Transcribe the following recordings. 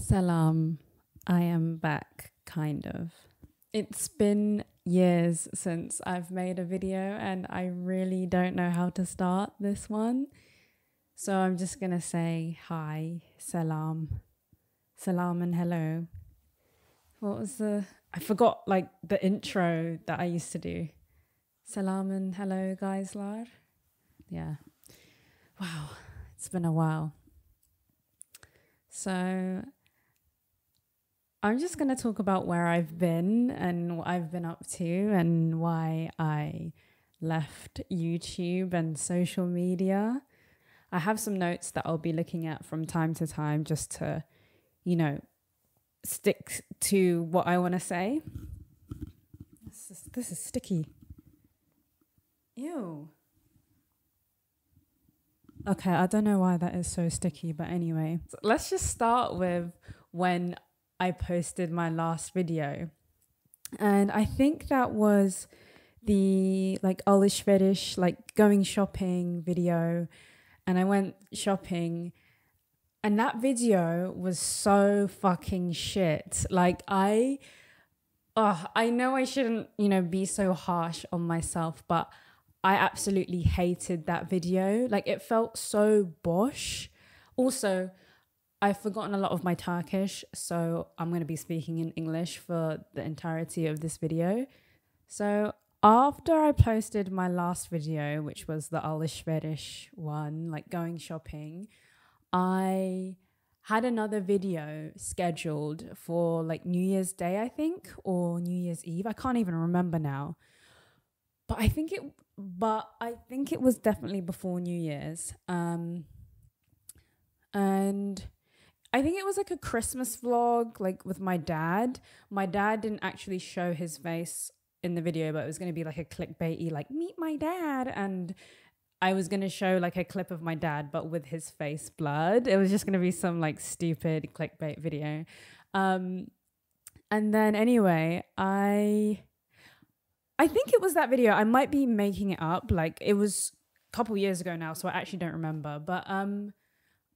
Salam, I am back, kind of. It's been years since I've made a video and I really don't know how to start this one. So I'm just gonna say hi, salam, salam and hello. What was I forgot like the intro that I used to do. Salam and hello guys lar. Yeah. Wow, it's been a while. So I'm just going to talk about where I've been and what I've been up to and why I left YouTube and social media. I have some notes that I'll be looking at from time to time just to, stick to what I want to say. This is sticky. Ew. Okay, I don't know why that is so sticky, but anyway. So let's just start with when I posted my last video. And I think that was the alışveriş, going shopping video. And I went shopping and that video was so fucking shit. I know I shouldn't, be so harsh on myself, but I absolutely hated that video. It felt so bosh. Also, I've forgotten a lot of my Turkish, so I'm going to be speaking in English for the entirety of this video. So after I posted my last video, which was the alışveriş one, going shopping, I had another video scheduled for New Year's Day, I think, or New Year's Eve. I can't even remember now. But I think it was definitely before New Year's. And I think it was a Christmas vlog, with my dad. My dad didn't actually show his face in the video, but it was going to be a clickbaity, meet my dad. And I was going to show a clip of my dad, but with his face blurred. It was just going to be some stupid clickbait video. And then anyway, I think it was that video. I might be making it up. It was a couple years ago now, so I actually don't remember. But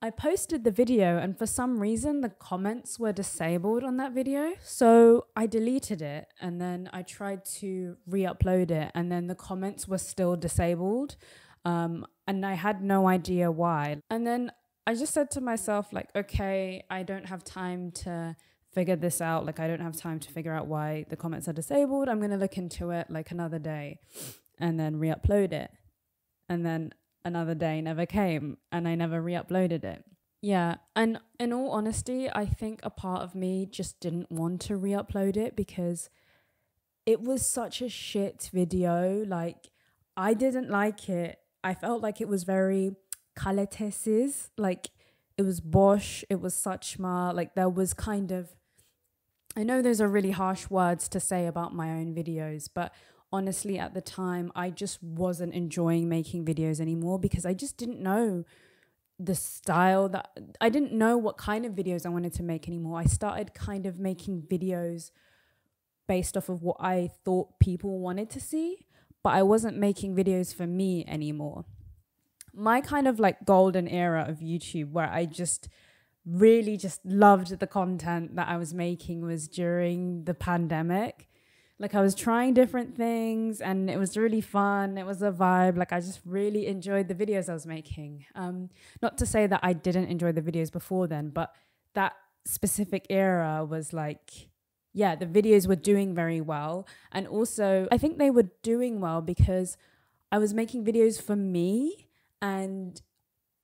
I posted the video and for some reason the comments were disabled on that video. So I deleted it and then I tried to re-upload it and then the comments were still disabled. And I had no idea why. And then I just said to myself, okay, I don't have time to figure this out. I don't have time to figure out why the comments are disabled. I'm going to look into it another day and then re-upload it. And then another day never came and I never re-uploaded it. Yeah, and in all honesty, I think a part of me just didn't want to re-upload it because it was such a shit video. I didn't like it. I felt like it was very kalitesiz. It was bosh, it was saçma. There was I know those are really harsh words to say about my own videos, but honestly, at the time, I just wasn't enjoying making videos anymore because I just didn't know the style I didn't know what kind of videos I wanted to make anymore. I started making videos based off of what I thought people wanted to see, but I wasn't making videos for me anymore. My golden era of YouTube where I just really just loved the content that I was making was during the pandemic. I was trying different things and it was really fun. It was a vibe. I just really enjoyed the videos I was making. Not to say that I didn't enjoy the videos before then, but that specific era was yeah, the videos were doing very well. And also I think they were doing well because I was making videos for me and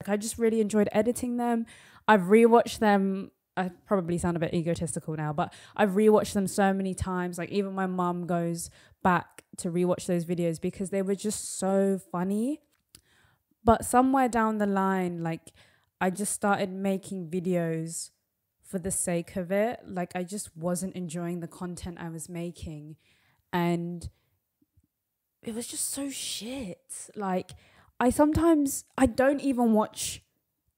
I just really enjoyed editing them. I've rewatched them. I probably sound a bit egotistical now, but I've rewatched them so many times. Even my mum goes back to rewatch those videos because they were just so funny. But somewhere down the line, I just started making videos for the sake of it. I just wasn't enjoying the content I was making. And it was just so shit. I don't even watch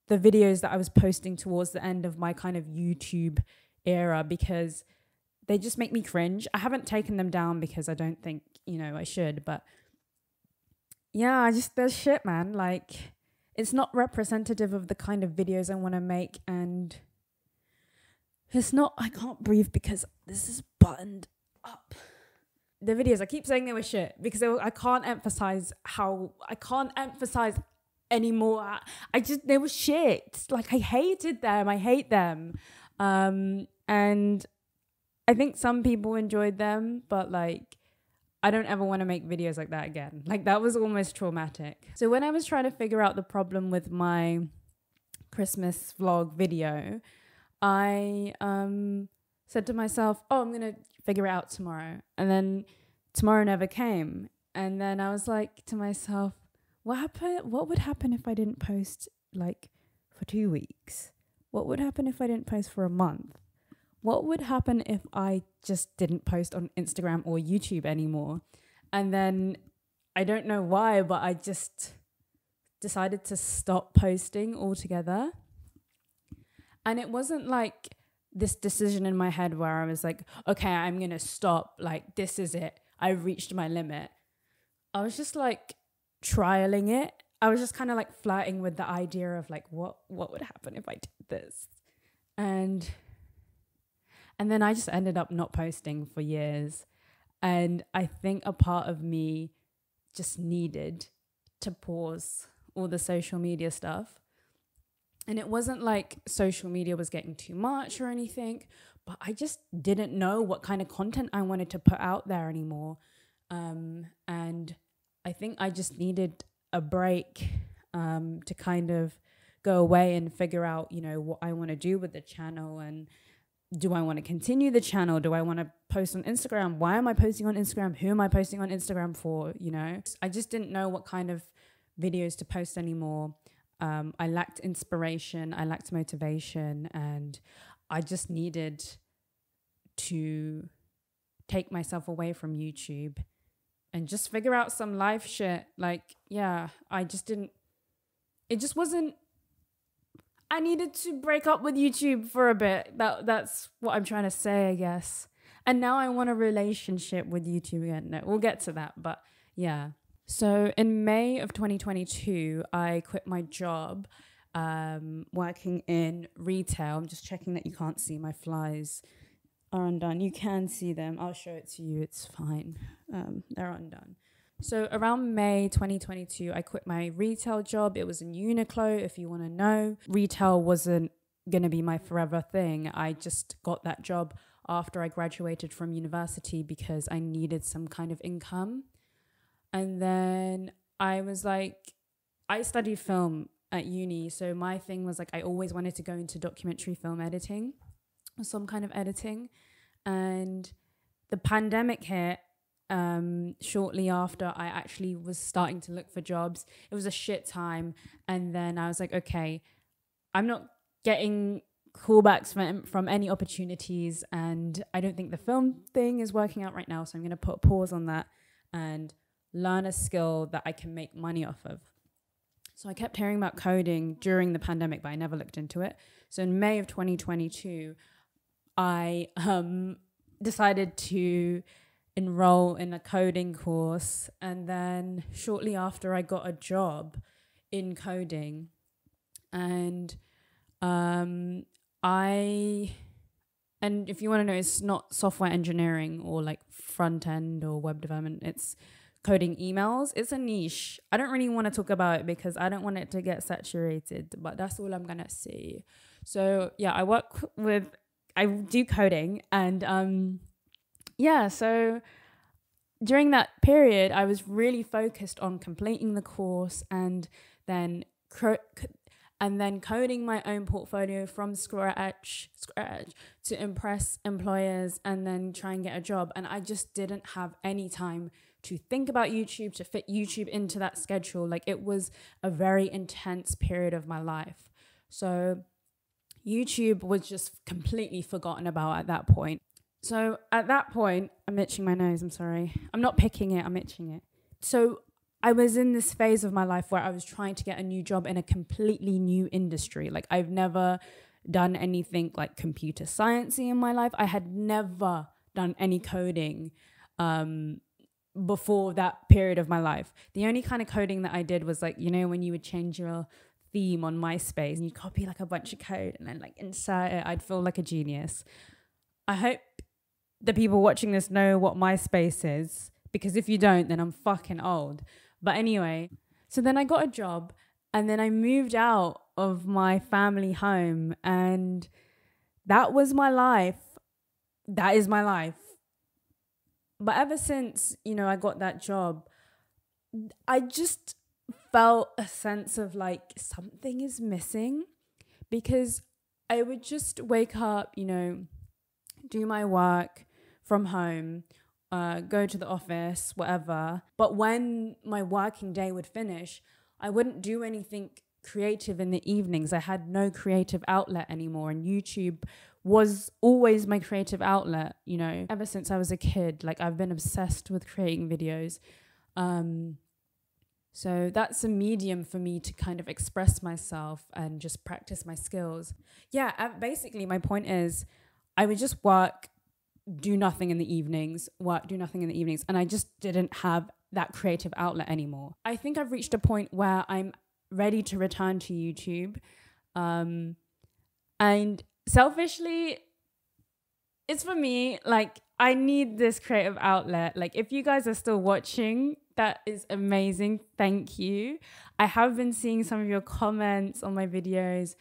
the videos that I was posting towards the end of my YouTube era because they just make me cringe. I haven't taken them down because I don't think, I should, but yeah, there's shit, man. It's not representative of the kind of videos I want to make and It's not, I can't breathe because this is buttoned up. The videos, I keep saying they were shit because I can't emphasize anymore. They were shit. Like, I hated them. I hate them. And I think some people enjoyed them, but like, I don't ever want to make videos like that again. Like, that was almost traumatic. So when I was trying to figure out the problem with my Christmas vlog video, I said to myself, oh, I'm going to figure it out tomorrow. And then tomorrow never came. And then I was like to myself, what would happen if I didn't post like for 2 weeks? What would happen if I didn't post for a month? What would happen if I just didn't post on Instagram or YouTube anymore? And then I don't know why, but I just decided to stop posting altogether. And it wasn't like this decision in my head where I was like, okay, I'm going to stop. Like, this is it. I reached my limit. I was just like trialing it. I was just kind of like flirting with the idea of like, what would happen if I did this? And then I just ended up not posting for years. And I think a part of me just needed to pause all the social media stuff. And it wasn't like social media was getting too much or anything, but I just didn't know what kind of content I wanted to put out there anymore. And I think I just needed a break to kind of go away and figure out, you know, what I want to do with the channel. And do I want to continue the channel? Do I want to post on Instagram? Why am I posting on Instagram? Who am I posting on Instagram for? You know, I just didn't know what kind of videos to post anymore. I lacked inspiration. I lacked motivation. And I just needed to take myself away from YouTube and just figure out some life shit. Like, yeah, it just wasn't, I needed to break up with YouTube for a bit. That's what I'm trying to say, I guess. And now I want a relationship with YouTube again. No, we'll get to that, but yeah. So in May of 2022, I quit my job working in retail. I'm just checking that you can't see my flies are undone. You can see them. I'll show it to you. It's fine. They're undone. So around May 2022, I quit my retail job. It was in Uniqlo, if you want to know. Retail wasn't going to be my forever thing. I just got that job after I graduated from university because I needed some kind of income. And then I was like, I studied film at uni. So my thing was like, I always wanted to go into documentary film editing or some kind of editing. And the pandemic hit. Shortly after I actually was starting to look for jobs. It was a shit time. And then I was like, okay, I'm not getting callbacks from any opportunities. And I don't think the film thing is working out right now. So I'm going to put a pause on that and learn a skill that I can make money off of. So I kept hearing about coding during the pandemic, but I never looked into it. So in May of 2022, I decided to enroll in a coding course, and then shortly after I got a job in coding. And if you want to know, it's not software engineering or like front end or web development, it's coding emails. It's a niche. I don't really want to talk about it because I don't want it to get saturated, but that's all I'm gonna say. So yeah, I do coding, and so during that period, I was really focused on completing the course and then coding my own portfolio from scratch to impress employers and then try and get a job. And I just didn't have any time to think about YouTube, to fit YouTube into that schedule. Like, it was a very intense period of my life. So YouTube was just completely forgotten about at that point. So at that point, I'm itching my nose, I'm sorry. I'm not picking it, I'm itching it. So I was in this phase of my life where I was trying to get a new job in a completely new industry. Like, I've never done anything like computer sciencey in my life. I had never done any coding before that period of my life. The only kind of coding that I did was like, you know, when you would change your theme on MySpace and you copy like a bunch of code and then like insert it, I'd feel like a genius. I hope the people watching this know what MySpace is, because if you don't, then I'm fucking old. But anyway, so then I got a job and then I moved out of my family home, and that was my life. That is my life. But ever since, I got that job, I just felt a sense of like something is missing, because I would just wake up, do my work from home, go to the office, whatever. But when my working day would finish, I wouldn't do anything creative in the evenings. I had no creative outlet anymore, and YouTube was always my creative outlet, ever since I was a kid. Like, I've been obsessed with creating videos. So that's a medium for me to kind of express myself and just practice my skills. Yeah, basically my point is I would just work, do nothing in the evenings, and I just didn't have that creative outlet anymore. I think I've reached a point where I'm ready to return to YouTube. And selfishly, it's for me, like, I need this creative outlet. Like, if you guys are still watching, that is amazing. Thank you. I have been seeing some of your comments on my videos.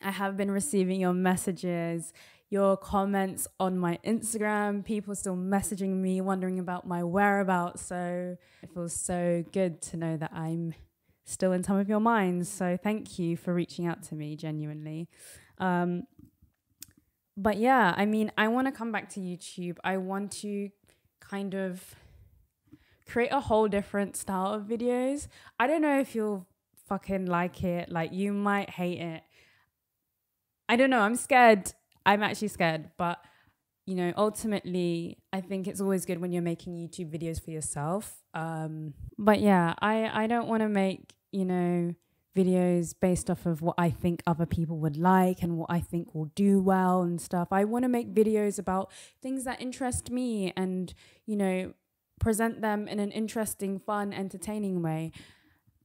I have been receiving your messages, your comments on my Instagram, people still messaging me, wondering about my whereabouts. So it feels so good to know that I'm still in some of your minds. So thank you for reaching out to me, genuinely. But yeah, I mean, I want to come back to YouTube. I want to kind of create a whole different style of videos. I don't know if you'll fucking like it. Like, you might hate it. I don't know. I'm scared. I'm actually scared. But, ultimately, I think it's always good when you're making YouTube videos for yourself. But yeah, I don't want to make, videos based off of what I think other people would like and what I think will do well and stuff. I want to make videos about things that interest me and, present them in an interesting, fun, entertaining way.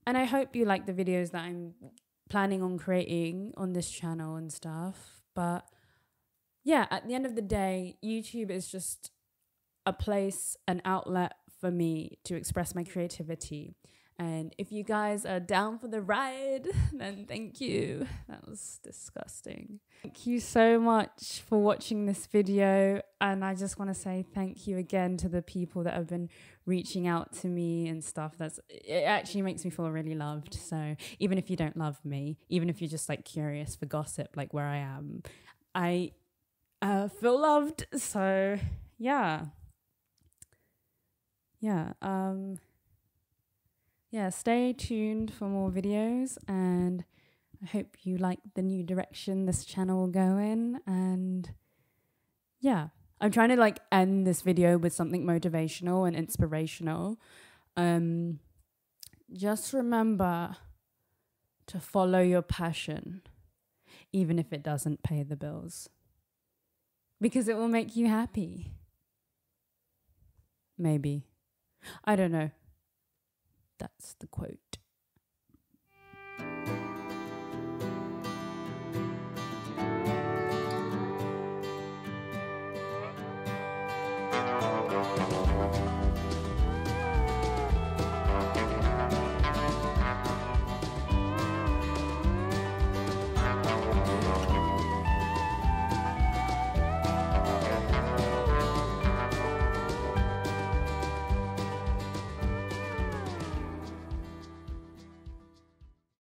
And I hope you like the videos that I'm planning on creating on this channel and stuff. But yeah, at the end of the day, YouTube is just a place, an outlet for me to express my creativity. And if you guys are down for the ride, then thank you. That was disgusting. Thank you so much for watching this video. And I just want to say thank you again to the people that have been reaching out to me and stuff. It actually makes me feel really loved. So even if you don't love me, even if you're just like curious for gossip, like where I am, I feel loved. So yeah. Stay tuned for more videos, and I hope you like the new direction this channel will go in. And yeah, I'm trying to like end this video with something motivational and inspirational. Just remember to follow your passion, even if it doesn't pay the bills, because it will make you happy. Maybe. I don't know. That's the quote.